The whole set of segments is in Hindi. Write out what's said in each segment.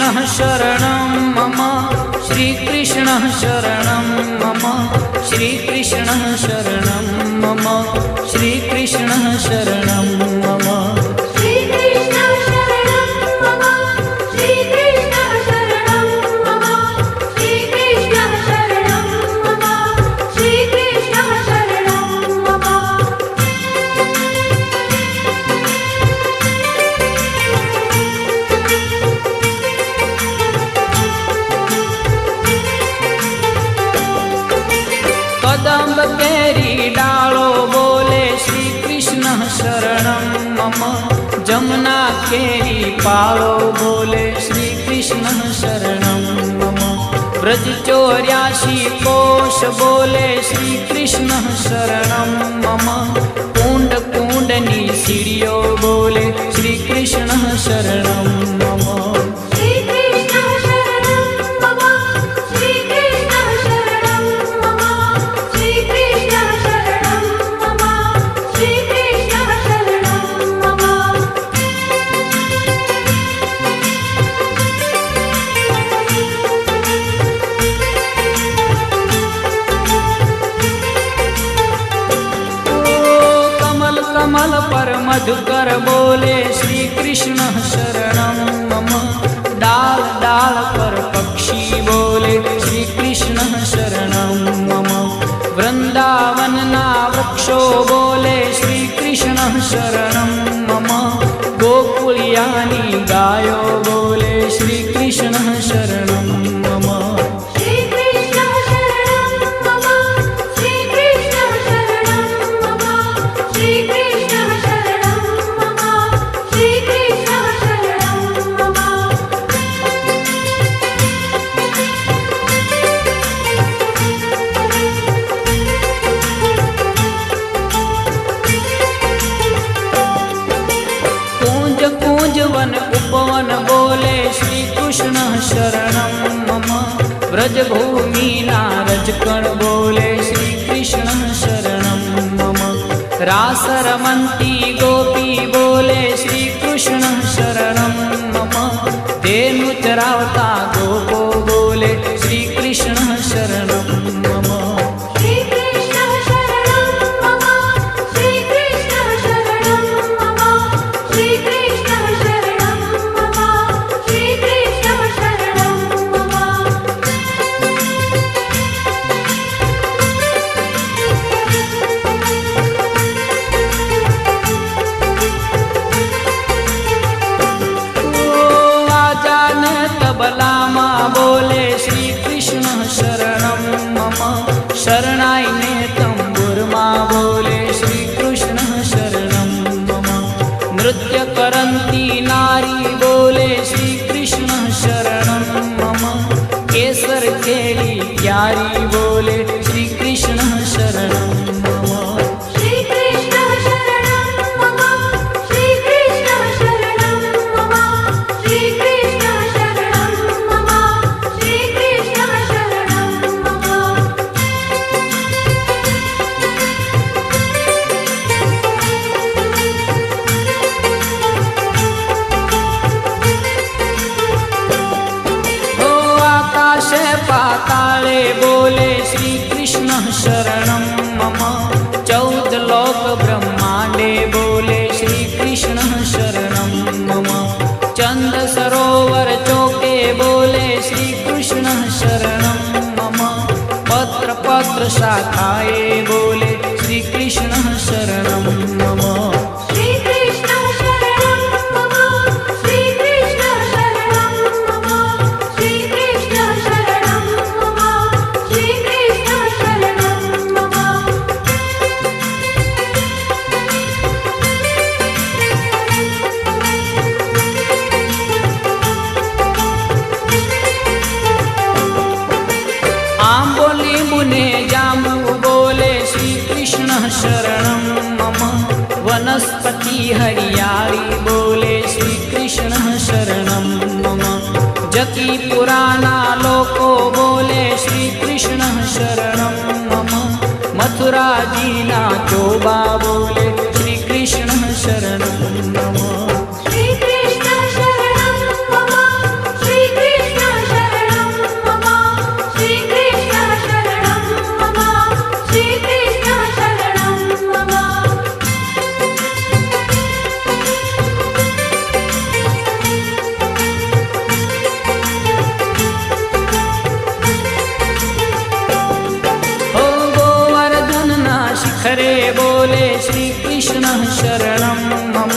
शरणं मम श्रीकृष्ण शरणं मम श्रीकृष्ण शरणं मम श्रीकृष्ण शरणं मम कदम्ब केरी डालो बोले श्री कृष्ण शरणं मम जमुना केरी पालो बोले श्री कृष्ण शरणं मम व्रज 84 कोश बोले श्री कृष्ण शरणं मम कुंड कुंडनी सीढ़ियो बोले श्री कृष्ण शरणं मम कमल पर मधुकर बोले श्री कृष्ण शरणं मम डाल डाल पर पक्षी बोले श्री कृष्ण शरणं मम वृंदावन ना वृक्षो बोले श्री कृष्ण शरणं मम गोकुलियानी गायो बोले श्री कृष्ण शरणं मम वन उपवन बोले श्री कृष्ण शरणं मम व्रजभूमि नारजकण बोले श्री कृष्ण शरणं मम रास रमन्ती गोपी बोले श्री कृष्ण शरणं मम धेनु चरावता गोपो बोले श्री कृष्ण शरणं मम बलामा बोले श्री कृष्ण शरणं मम शरणाई ने तंबुरमा बोले श्री कृष्ण शरणं मम नृत्य करंती नारी बोले श्री कृष्ण शरणं मम केसर केली प्यारी बोले श्री कृष्ण शरणं मम पाताले बोले श्री कृष्ण शरणं मम 14 लोक ब्रह्मांडे बोले श्री कृष्ण शरणं मम चंद सरोवर चौके बोले श्री कृष्ण शरणं मम पत्र पत्र शाखाए बोले श्री कृष्ण शरणं मम जामु बोले श्री कृष्ण शरणं मम वनस्पति हरियाली बोले श्री कृष्ण शरणं मम जकी पुराना लोको बोले श्री कृष्ण शरणं मम मथुरा जीना चोबा बोले श्री कृष्ण शरणं मम श्री कृष्ण शरणं मम श्री श्रीकृष्णः शरणं मम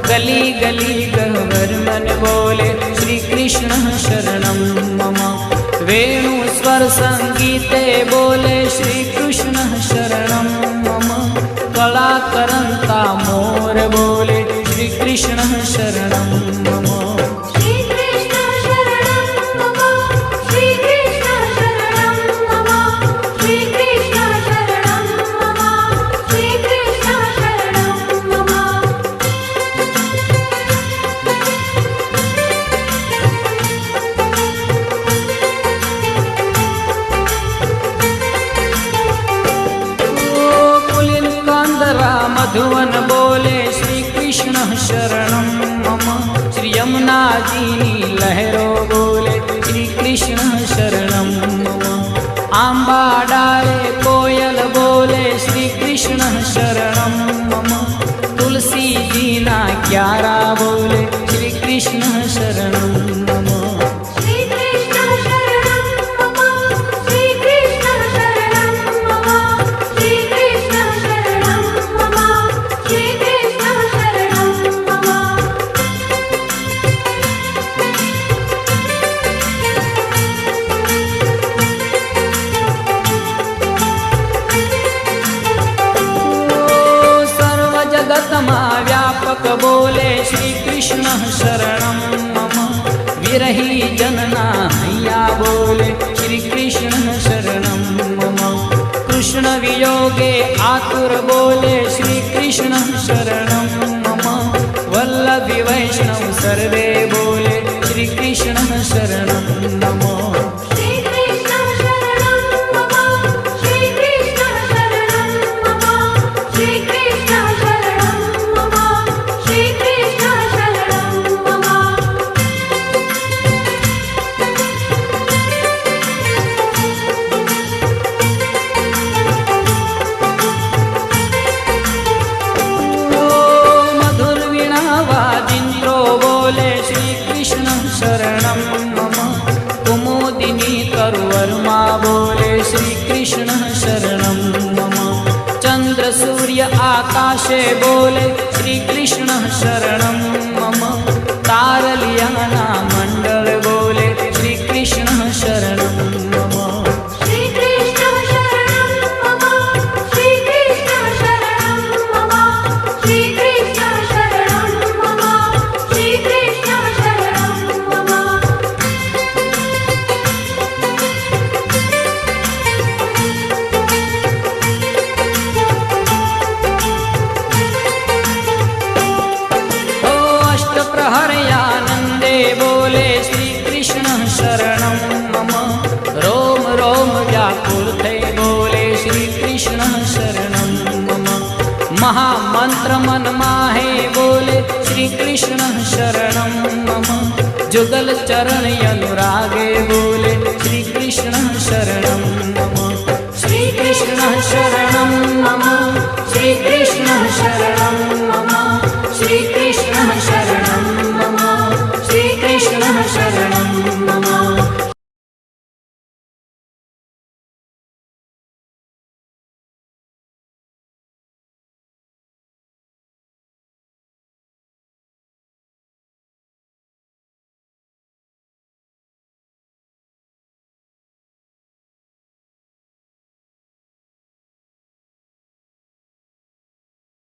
गली गली गह्वर मन बोले श्रीकृष्णः शरणं मम वेणु स्वर संगीते बोले श्रीकृष्णः शरणं मम कला करंता मोर बोले श्रीकृष्णः शरणं मम मधुवन बोले श्रीकृष्णः शरणं मम श्री यमुना जी लहरों बोले श्रीकृष्णः शरणं मम आंबा डाले कोयल बोले श्रीकृष्णः शरणं मम तुलसी जी ना क्यारा बोले श्रीकृष्णः शरणं मम व्यापक बोले श्रीकृष्णः शरणं मम विरही जनना हैया बोले श्रीकृष्णः शरणं मम कृष्ण वियोगे आतुर बोले श्रीकृष्णः शरणं मम वल्लभी वैष्णव सर्वे बोले श्रीकृष्णः शरणं मम शरणं मम कुमुदिनी तरुवर्मा बोले श्रीकृष्णः शरणं मम चंद्र सूर्य आकाशे बोले श्रीकृष्णः शरणं मम तारलियाना मंडल बोले श्रीकृष्णः शरणं मम हरयानंदे बोले श्रीकृष्णः शरणं मम रोम रोम व्याकुलते बोले श्रीकृष्णः शरणं मम महामंत्र मन माहे बोले श्रीकृष्णः शरणं मम जुगल चरण अनुरागे बोले श्रीकृष्णः शरणं मम श्रीकृष्णः शरणं मम श्रीकृष्णः शरणं